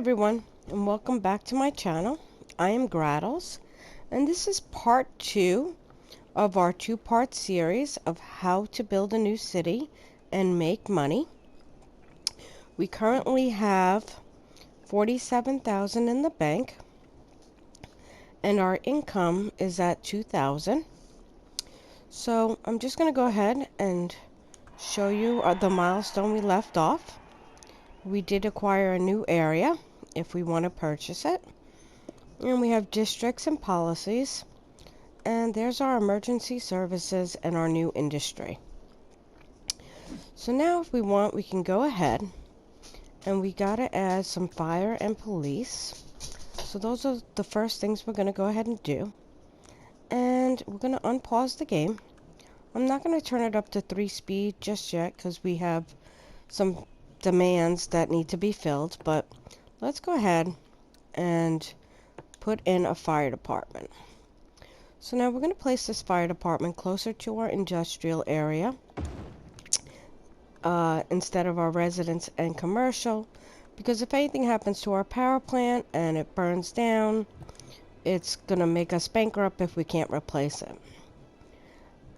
everyone, and welcome back to my channel. I am Grattles, and this is part 2 of our two-part series of how to build a new city and make money. We currently have 47,000 in the bank, and our income is at 2,000. So I'm just going to go ahead and show you the milestone we left off. We did acquire a new area if we want to purchase it. And we have districts and policies. And there's our emergency services and our new industry. So now if we want, we can go ahead and we gotta add some fire and police. So those are the first things we're gonna go ahead and do. And we're gonna unpause the game. I'm not gonna turn it up to 3 speed just yet because we have some demands that need to be filled, but let's go ahead and put in a fire department. So now we're going to place this fire department closer to our industrial area instead of our residence and commercial, because if anything happens to our power plant and it burns down, it's going to make us bankrupt if we can't replace it.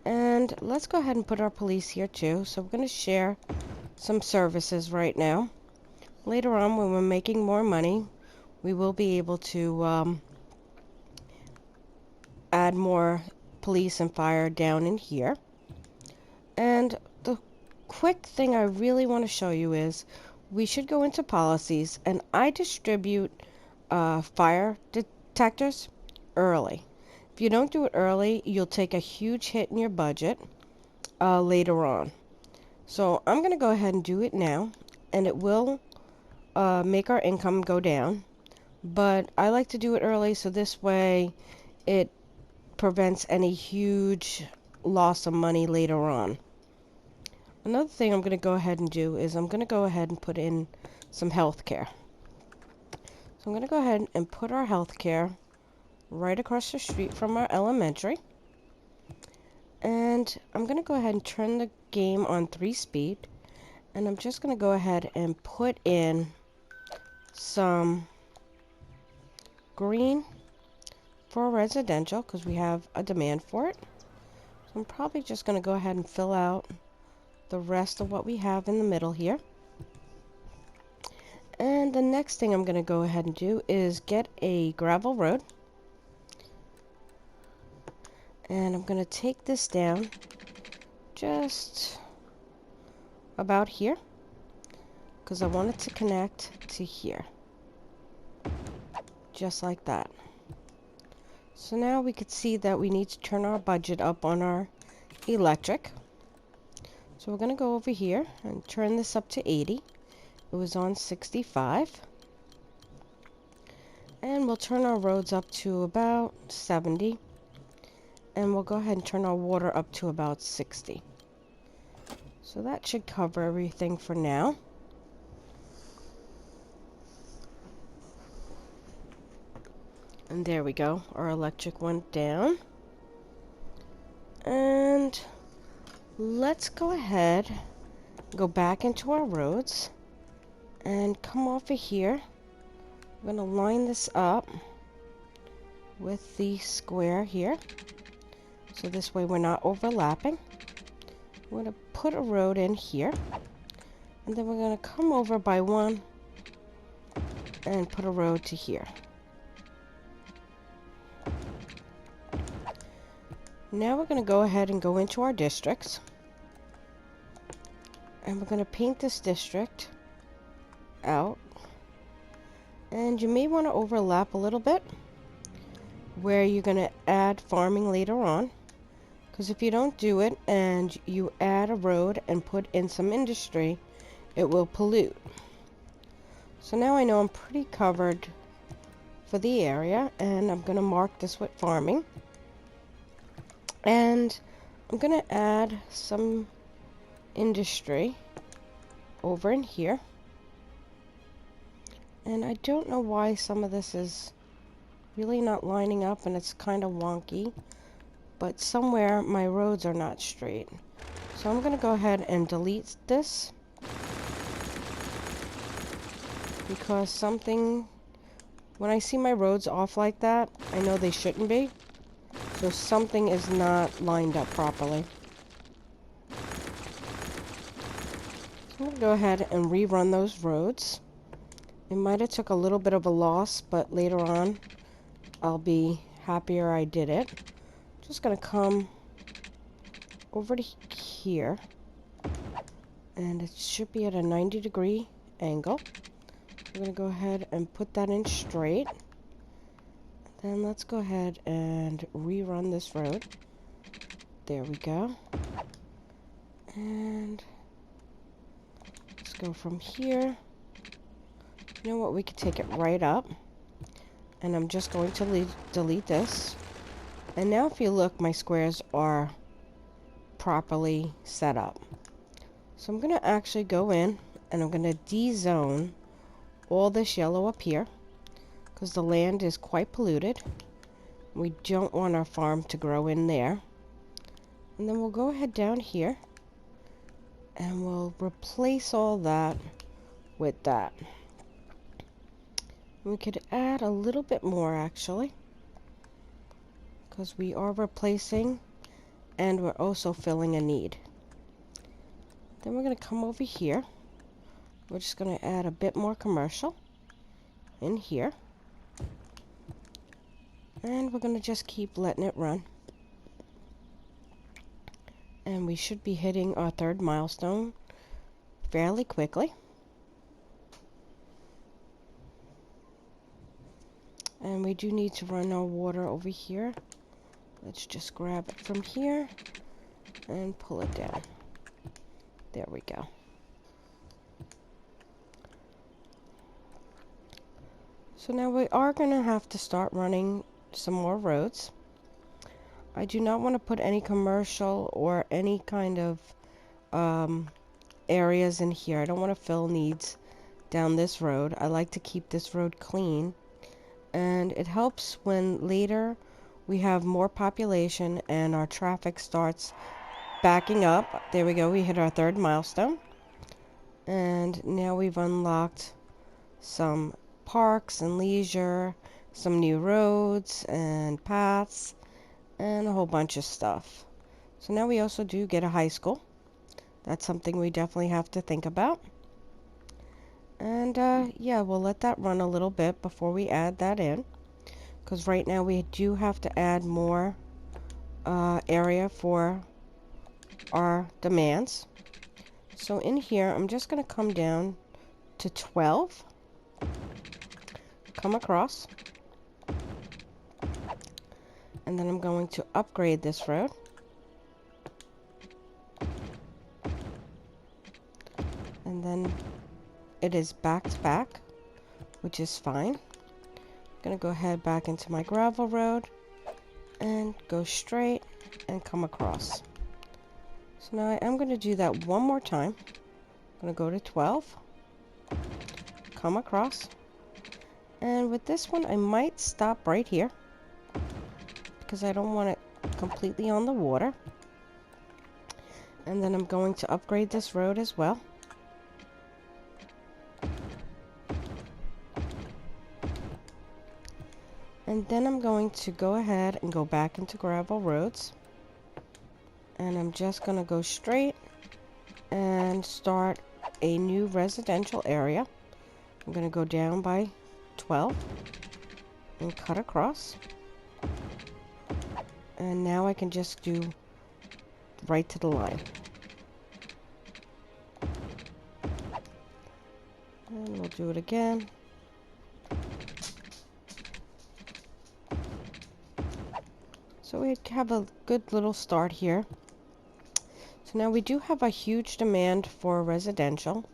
And let's go ahead and put our police here too. So we're going to share some services right now. Later on, when we're making more money, we will be able to add more police and fire down in here. And the quick thing I really want to show you is we should go into policies, and I distribute fire detectors early. If you don't do it early, you'll take a huge hit in your budget later on. So I'm going to go ahead and do it now, and it will make our income go down. But I like to do it early so this way it prevents any huge loss of money later on. Another thing I'm going to go ahead and do is I'm going to go ahead and put in some healthcare. So I'm going to go ahead and put our healthcare right across the street from our elementary. And I'm going to go ahead and turn the game on 3 speed. And I'm just going to go ahead and put in some green for residential because we have a demand for it. So I'm probably just going to go ahead and fill out the rest of what we have in the middle here. And the next thing I'm going to go ahead and do is get a gravel road. And I'm going to take this down just about here because I want it to connect to here. Just like that. So now we could see that we need to turn our budget up on our electric. So we're going to go over here and turn this up to 80. It was on 65. And we'll turn our roads up to about 70. And we'll go ahead and turn our water up to about 60. So that should cover everything for now. And there we go. Our electric went down. And let's go ahead, go back into our roads, and come over here. I'm going to line this up with the square here. So this way we're not overlapping. We're going to put a road in here. And then we're going to come over by one and put a road to here. Now we're going to go ahead and go into our districts. And we're going to paint this district out. And you may want to overlap a little bit where you're going to add farming later on. Because if you don't do it and you add a road and put in some industry, it will pollute. So now I know I'm pretty covered for the area, and I'm going to mark this with farming. And I'm going to add some industry over in here. And I don't know why some of this is really not lining up and it's kind of wonky. But somewhere my roads are not straight. So I'm going to go ahead and delete this. because when I see my roads off like that, I know they shouldn't be. So something is not lined up properly. So I'm going to go ahead and rerun those roads. It might have took a little bit of a loss, but later on, I'll be happier I did it. Just going to come over to here. And it should be at a 90-degree angle. I'm going to go ahead and put that in straight. Then let's go ahead and rerun this road. There we go. And let's go from here. You know what? We could take it right up. And I'm just going to delete this. And now if you look, my squares are properly set up. So I'm going to actually go in and I'm going to de-zone all this yellow up here because the land is quite polluted. We don't want our farm to grow in there. And then we'll go ahead down here and we'll replace all that with that. We could add a little bit more actually because we are replacing and we're also filling a need. Then we're going to come over here. We're just going to add a bit more commercial in here. And we're going to just keep letting it run. And we should be hitting our third milestone fairly quickly. And we do need to run our water over here. Let's just grab it from here and pull it down. There we go. So now we are going to have to start running some more roads. I do not want to put any commercial or any kind of areas in here. I don't want to fill needs down this road. I like to keep this road clean. And it helps when later we have more population and our traffic starts backing up. There we go. We hit our third milestone. And now we've unlocked some parks and leisure, some new roads and paths, and a whole bunch of stuff. So now we also do get a high school. That's something we definitely have to think about. And yeah, we'll let that run a little bit before we add that in. Because right now we do have to add more area for our demands. So in here, I'm just going to come down to 12. Come across. And then I'm going to upgrade this road. And then it is back to back, which is fine. I'm going to go ahead back into my gravel road and go straight and come across. So now I am going to do that one more time. I'm going to go to 12, come across, and with this one I might stop right here because I don't want it completely on the water. And then I'm going to upgrade this road as well. And then I'm going to go ahead and go back into gravel roads. And I'm just going to go straight and start a new residential area. I'm going to go down by 12 and cut across. And now I can just do right to the line. And we'll do it again. So we have a good little start here. So now we do have a huge demand for residential.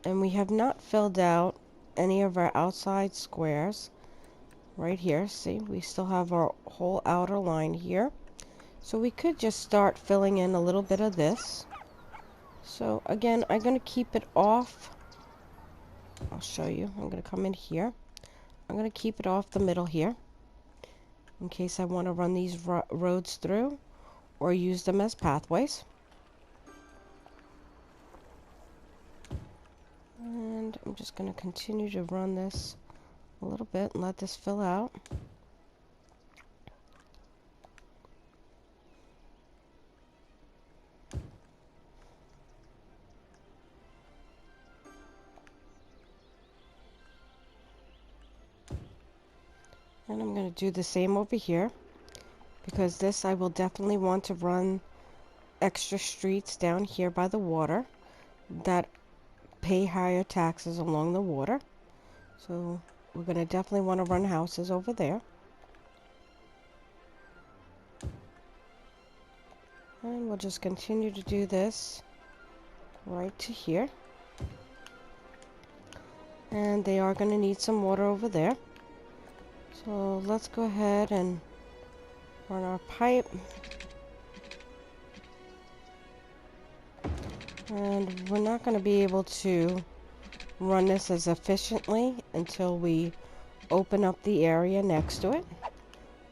And we have not filled out any of our outside squares. Right here, see, we still have our whole outer line here. So we could just start filling in a little bit of this. So again, I'm going to keep it off. I'll show you. I'm going to come in here. I'm going to keep it off the middle here, in case I want to run these roads through or use them as pathways. And I'm just going to continue to run this a little bit and let this fill out. And I'm going to do the same over here, because this I will definitely want to run extra streets down here by the water that pay higher taxes along the water. So we're going to definitely want to run houses over there. And we'll just continue to do this right to here. And they are going to need some water over there. So let's go ahead and run our pipe. And we're not going to be able to run this as efficiently until we open up the area next to it.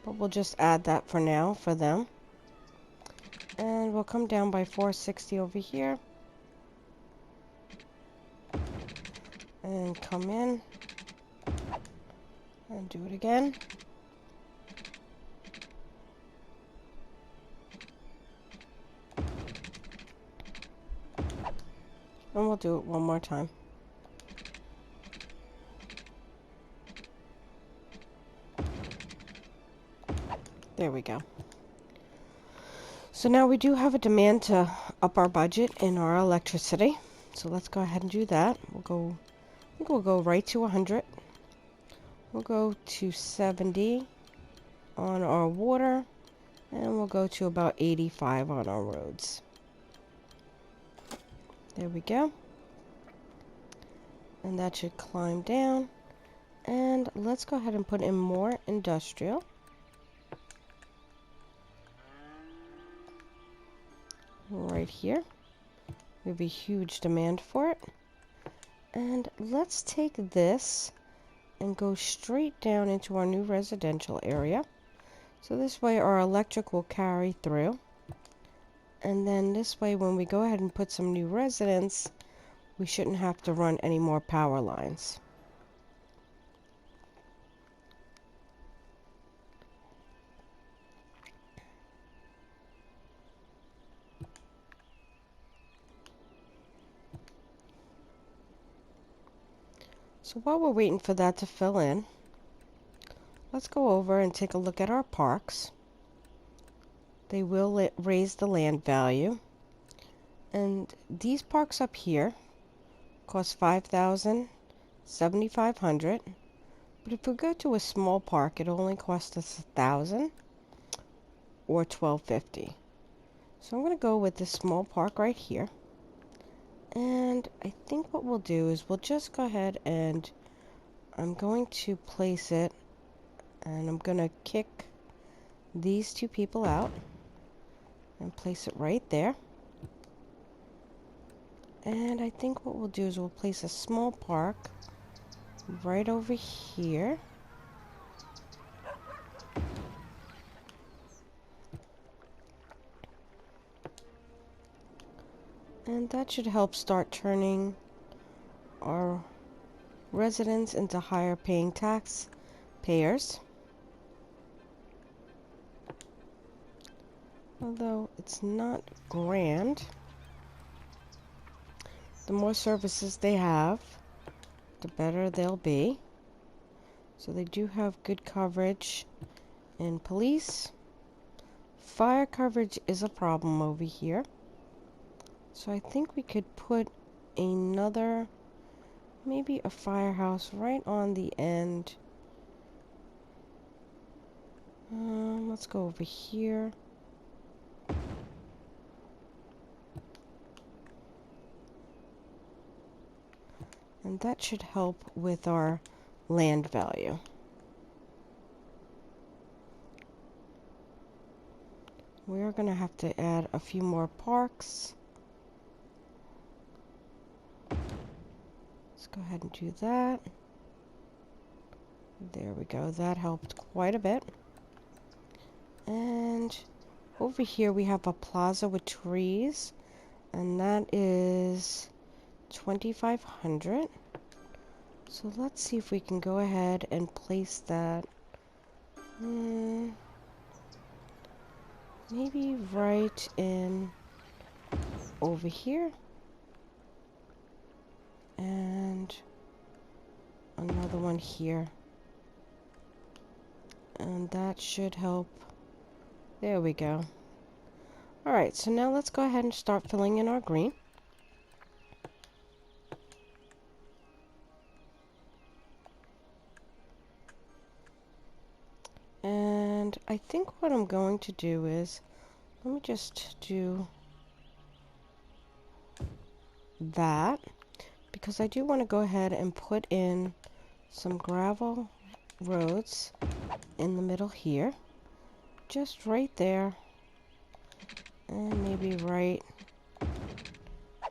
But we'll just add that for now for them. And we'll come down by 460 over here. And come in. And do it again. And we'll do it one more time. There we go. So now we do have a demand to up our budget in our electricity. So let's go ahead and do that. I think we'll go right to 100. We'll go to 70 on our water. And we'll go to about 85 on our roads. There we go. And that should climb down. And let's go ahead and put in more industrial. Right here. We have a huge demand for it. And let's take this and go straight down into our new residential area. So this way our electric will carry through. And then this way when we go ahead and put some new residents, we shouldn't have to run any more power lines. So while we're waiting for that to fill in, let's go over and take a look at our parks. They will raise the land value. And these parks up here cost $5,000, $7,500. But if we go to a small park, it only costs us $1,000 or $1,250. So I'm going to go with this small park right here. And I think what we'll do is we'll just go ahead and I'm going to place it, and I'm going to kick these two people out and place it right there. And I think what we'll do is we'll place a small park right over here. And that should help start turning our residents into higher paying tax payers. Although it's not grand. The more services they have, the better they'll be. So they do have good coverage in police. Fire coverage is a problem over here. So I think we could put another, maybe a firehouse right on the end. Let's go over here. And that should help with our land value. We are going to have to add a few more parks. Let's go ahead and do that. There we go. That helped quite a bit. And over here we have a plaza with trees. And that is 2,500. So let's see if we can go ahead and place that. Maybe right in over here. And another one here. And that should help. There we go. Alright, so now let's go ahead and start filling in our green. And I think what I'm going to do is, let me just do that, because I do want to go ahead and put in some gravel roads in the middle here, just right there, and maybe right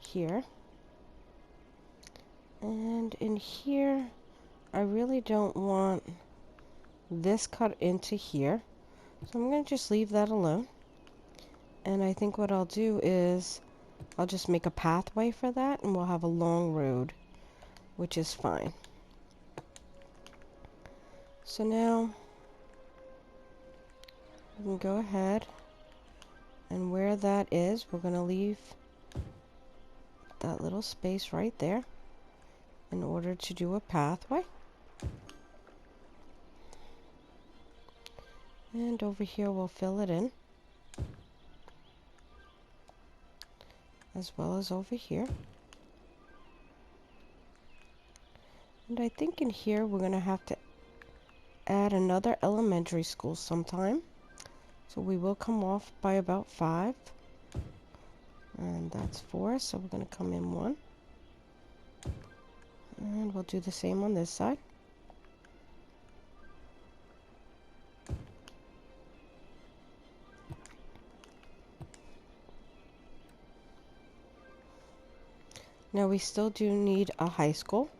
here. And in here, I really don't want this cut into here, so I'm going to just leave that alone. And I think what I'll do is I'll just make a pathway for that, and we'll have a long road, which is fine. So now we can go ahead, and where that is, we're going to leave that little space right there in order to do a pathway. And over here we'll fill it in, as well as over here. And I think in here we're going to have to add another elementary school sometime. So we will come off by about 5. And that's 4, so we're going to come in 1. And we'll do the same on this side. Now we still do need a high school,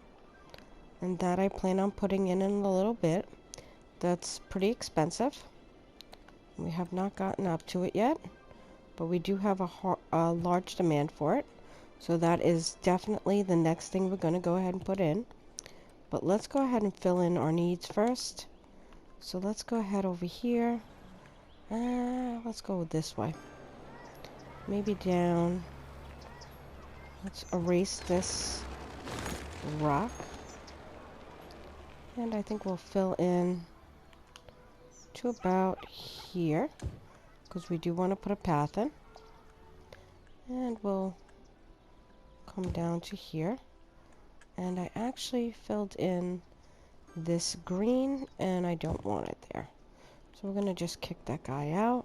and that I plan on putting in a little bit. That's pretty expensive. We have not gotten up to it yet, but we do have a large demand for it. So that is definitely the next thing we're going to go ahead and put in. But let's go ahead and fill in our needs first. So let's go ahead over here. Let's go this way. Maybe down. Let's erase this rock. And I think we'll fill in to about here, because we do want to put a path in. And we'll come down to here. And I actually filled in this green, and I don't want it there. So we're going to just kick that guy out.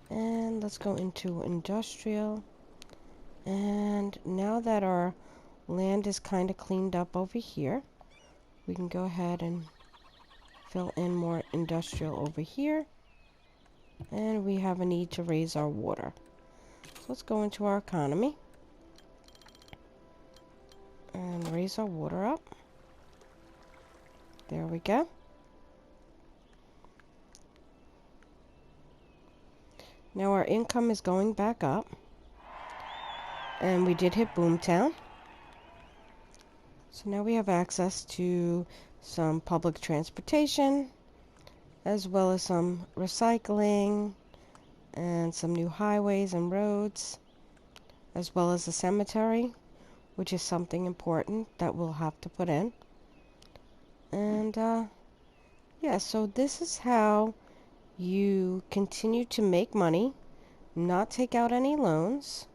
And let's go into industrial. And now that our land is kind of cleaned up over here, we can go ahead and fill in more industrial over here. And we have a need to raise our water. So let's go into our economy and raise our water up. There we go. Now our income is going back up. And we did hit Boomtown. So now we have access to some public transportation, as well as some recycling, and some new highways and roads, as well as a cemetery, which is something important that we'll have to put in. And yeah, so this is how you continue to make money, not take out any loans.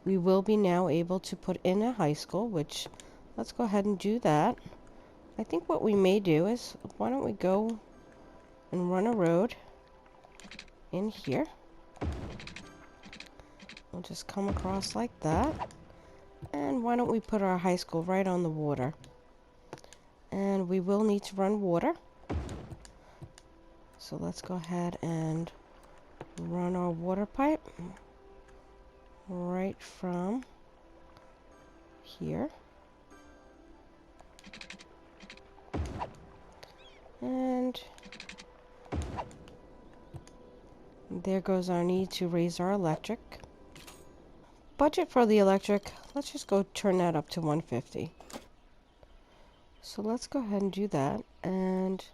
We will be now able to put in a high school, which let's go ahead and do that. I think what we may do is, why don't we go and run a road in here. We'll just come across like that. And why don't we put our high school right on the water. And we will need to run water. So let's go ahead and run our water pipe right from here. And there goes our need to raise our electric. budget for the electric, let's just go turn that up to 150. So let's go ahead and do that, and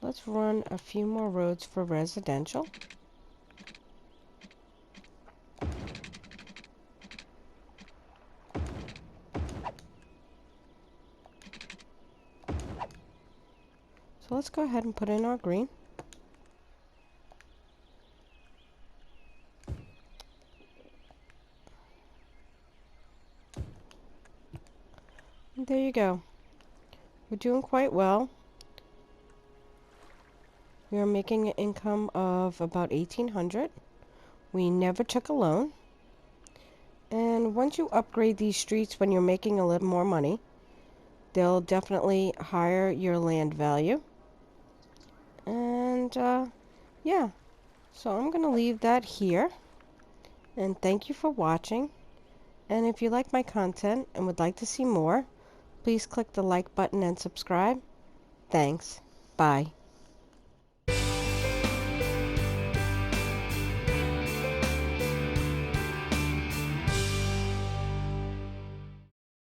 let's run a few more roads for residential. So let's go ahead and put in our green. And there you go. We're doing quite well. We are making an income of about $1,800. We never took a loan. And once you upgrade these streets when you're making a little more money, they'll definitely higher your land value. And yeah, so I'm going to leave that here. And thank you for watching. And if you like my content and would like to see more, please click the like button and subscribe. Thanks. Bye.